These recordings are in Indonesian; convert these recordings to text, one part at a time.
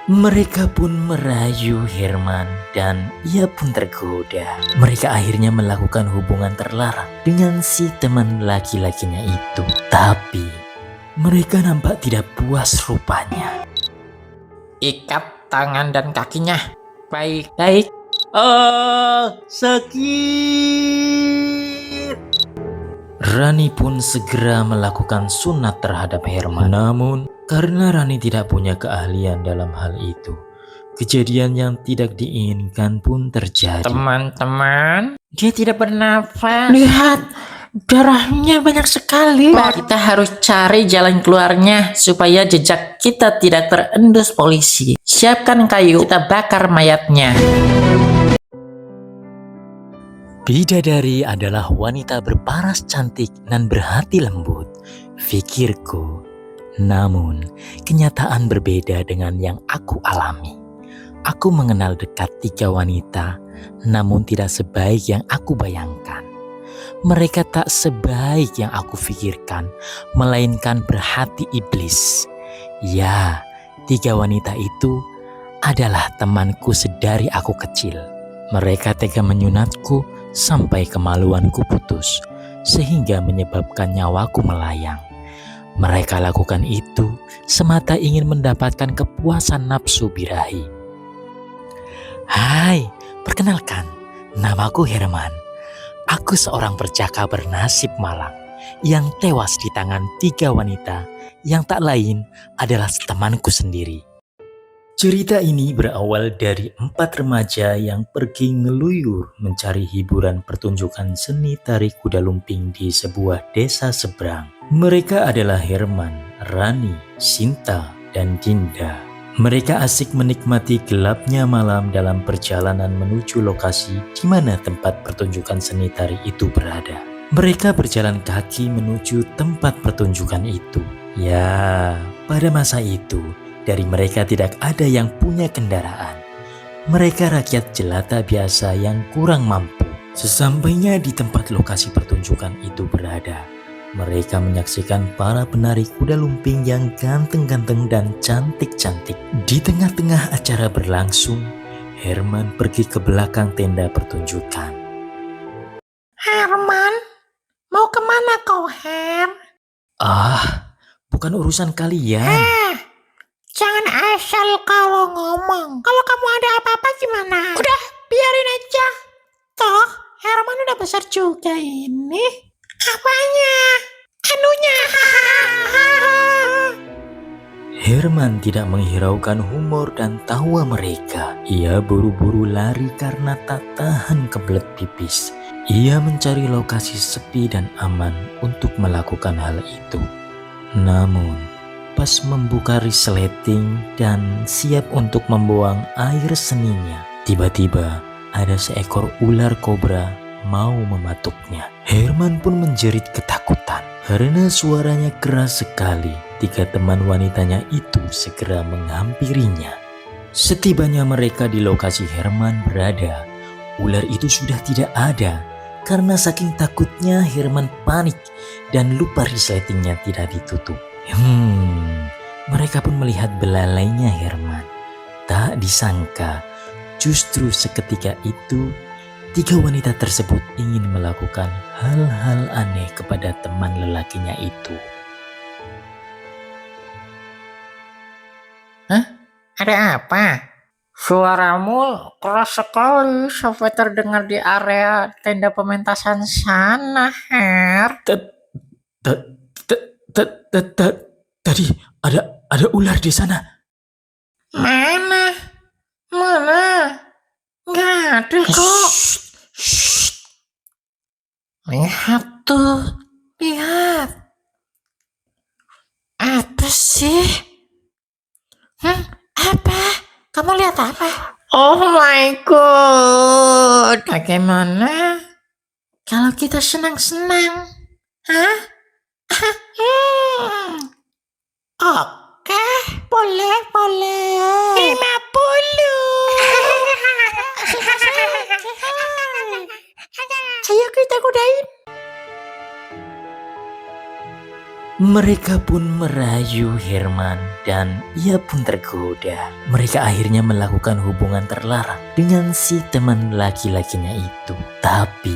Mereka pun merayu Herman dan ia pun tergoda. Mereka akhirnya melakukan hubungan terlarang dengan si teman laki-lakinya itu. Tapi mereka nampak tidak puas rupanya. Ikat tangan dan kakinya. Baik. Sakit. Rani pun segera melakukan sunat terhadap Herman. Namun, karena Rani tidak punya keahlian dalam hal itu, kejadian yang tidak diinginkan pun terjadi. Teman-teman, dia tidak bernafas. Lihat, darahnya banyak sekali. Kita harus cari jalan keluarnya supaya jejak kita tidak terendus polisi. Siapkan kayu, kita bakar mayatnya. Bidadari adalah wanita berparas cantik dan berhati lembut, pikirku. Namun, kenyataan berbeda dengan yang aku alami. Aku mengenal dekat 3 wanita, namun tidak sebaik yang aku bayangkan. Mereka tak sebaik yang aku pikirkan, melainkan berhati iblis. Ya, 3 wanita itu adalah temanku sedari aku kecil. Mereka tega menyunatku sampai kemaluanku putus, sehingga menyebabkan nyawaku melayang. Mereka lakukan itu semata ingin mendapatkan kepuasan nafsu birahi. Hai, perkenalkan, namaku Herman. Aku seorang perjaka bernasib malang yang tewas di tangan 3 wanita yang tak lain adalah temanku sendiri. Cerita ini berawal dari 4 remaja yang pergi ngeluyur mencari hiburan pertunjukan seni tari kuda lumping di sebuah desa seberang. Mereka adalah Herman, Rani, Sinta, dan Dinda. Mereka asik menikmati gelapnya malam dalam perjalanan menuju lokasi di mana tempat pertunjukan seni tari itu berada. Mereka berjalan kaki menuju tempat pertunjukan itu. Ya, pada masa itu, dari mereka tidak ada yang punya kendaraan. Mereka rakyat jelata biasa yang kurang mampu. Sesampainya di tempat lokasi pertunjukan itu berada, mereka menyaksikan para penari kuda lumping yang ganteng-ganteng dan cantik-cantik. Di tengah-tengah acara berlangsung, Herman pergi ke belakang tenda pertunjukan. Herman, mau kemana kau, Her? Bukan urusan kalian. Jangan asal kalau ngomong. Kalau kamu ada apa-apa gimana? Udah, biarin aja. Toh, Herman udah besar juga ini. Apanya? Anunya. Herman tidak menghiraukan humor dan tawa mereka. Ia buru-buru lari karena tak tahan kebelet pipis. Ia mencari lokasi sepi dan aman untuk melakukan hal itu. Namun, pas membuka resleting dan siap untuk membuang air seninya, tiba-tiba ada seekor ular kobra mau mematuknya. Herman pun menjerit ketakutan karena suaranya keras sekali. 3 teman wanitanya itu segera menghampirinya. Setibanya mereka di lokasi Herman berada, ular itu sudah tidak ada. Karena saking takutnya Herman panik dan lupa resletingnya tidak ditutup. Mereka pun melihat belalainya Herman. Tak disangka, justru seketika itu 3 wanita tersebut ingin melakukan hal-hal aneh kepada teman lelakinya itu. Ada apa? Suaramu keras sekali sampai terdengar di area tenda pementasan sana, Her. Tadi ada ular di sana. Mana? Nggak ada kok. Lihat tuh, lihat. Apa sih? Apa? Kamu lihat apa? Oh my god. Bagaimana kalau kita senang-senang? Hah? Oke, boleh. 50. Ayo kita kudain. Mereka pun merayu Herman dan ia pun tergoda. Mereka akhirnya melakukan hubungan terlarang dengan si teman laki-lakinya itu. Tapi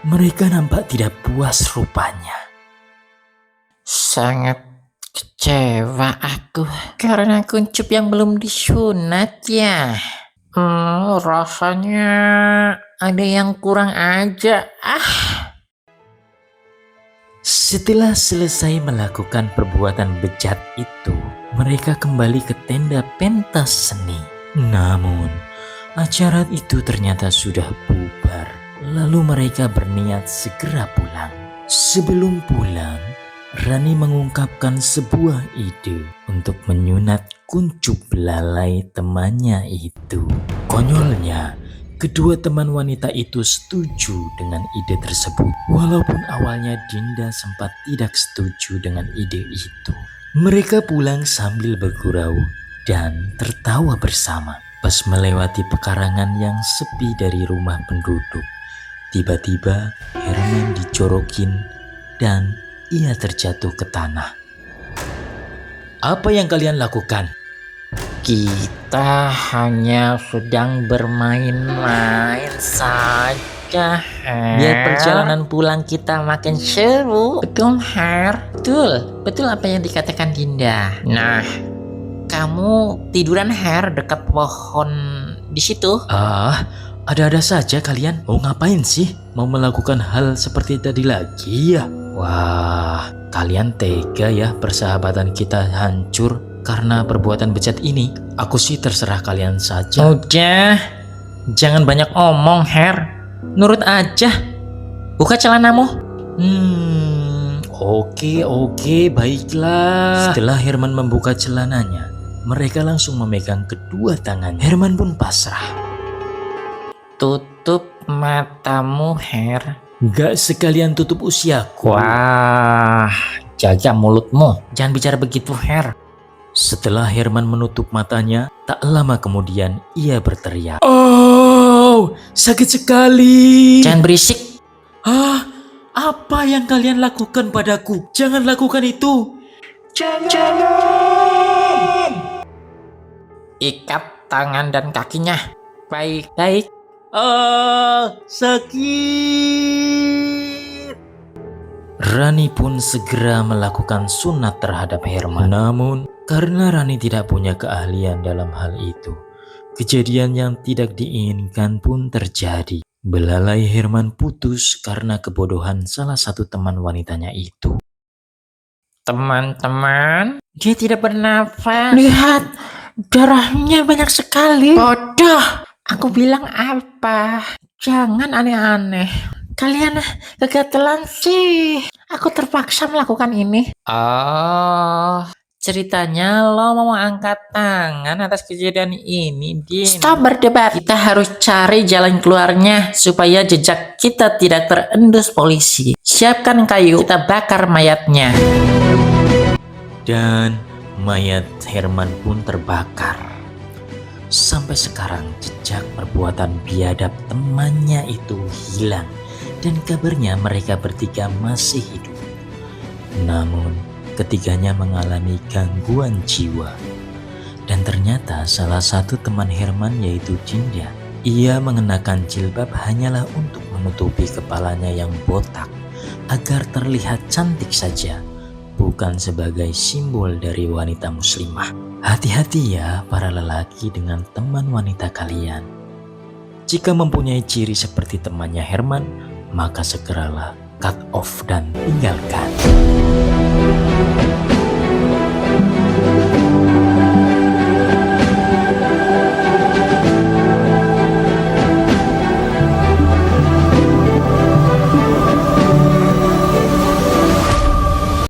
mereka nampak tidak puas rupanya. Sangat kecewa aku karena kuncup yang belum disunat ya. Rasanya ada yang kurang aja. Setelah selesai melakukan perbuatan bejat itu, mereka kembali ke tenda pentas seni. Namun, acara itu ternyata sudah bubar. Lalu mereka berniat segera pulang. Sebelum pulang, Rani mengungkapkan sebuah ide untuk menyunat kuncup belalai temannya itu. Konyolnya, kedua teman wanita itu setuju dengan ide tersebut. Walaupun awalnya Dinda sempat tidak setuju dengan ide itu. Mereka pulang sambil bergurau dan tertawa bersama. Pas melewati pekarangan yang sepi dari rumah penduduk, tiba-tiba Herman dicorokin dan ia terjatuh ke tanah. Apa yang kalian lakukan? Kita hanya sedang bermain-main saja, Her. Biar perjalanan pulang kita makin seru. Betul, Her. Betul apa yang dikatakan Dinda. Nah, kamu tiduran, Her, dekat pohon di situ. Ada-ada saja kalian. Mau ngapain sih? Mau melakukan hal seperti tadi lagi ya? Wah, kalian tega ya persahabatan kita hancur karena perbuatan bejat ini. Aku sih terserah kalian saja. Udah, jangan banyak omong, Her. Nurut aja. Buka celanamu. Oke, baiklah. Setelah Herman membuka celananya, mereka langsung memegang kedua tangan. Herman pun pasrah. Tutup matamu, Her. Gak sekalian tutup usiaku. Wah, jaga mulutmu. Jangan bicara begitu, Her. Setelah Herman menutup matanya, tak lama kemudian ia berteriak. Oh, sakit sekali. Jangan berisik. Apa yang kalian lakukan padaku? Jangan lakukan itu. Jangan. Ikat tangan dan kakinya. Baik. Sakit. Rani pun segera melakukan sunat terhadap Herman. Namun, karena Rani tidak punya keahlian dalam hal itu, kejadian yang tidak diinginkan pun terjadi. Belalai Herman putus karena kebodohan salah satu teman wanitanya itu. Teman-teman, dia tidak bernafas. Lihat, darahnya banyak sekali. Bodoh. Aku bilang apa? Jangan aneh-aneh. Kalian kegatelan sih. Aku terpaksa melakukan ini. Oh, ceritanya lo mau angkat tangan atas kejadian ini, Din. Stop berdebat. Kita harus cari jalan keluarnya supaya jejak kita tidak terendus polisi. Siapkan kayu, kita bakar mayatnya. Dan mayat Herman pun terbakar. Sampai sekarang jejak perbuatan biadab temannya itu hilang dan kabarnya mereka bertiga masih hidup. Namun ketiganya mengalami gangguan jiwa. Dan ternyata salah satu teman Herman yaitu Dinda. Ia mengenakan jilbab hanyalah untuk menutupi kepalanya yang botak agar terlihat cantik saja, bukan sebagai simbol dari wanita muslimah. Hati-hati ya para lelaki dengan teman wanita kalian. Jika mempunyai ciri seperti temannya Herman, maka segeralah cut off dan tinggalkan.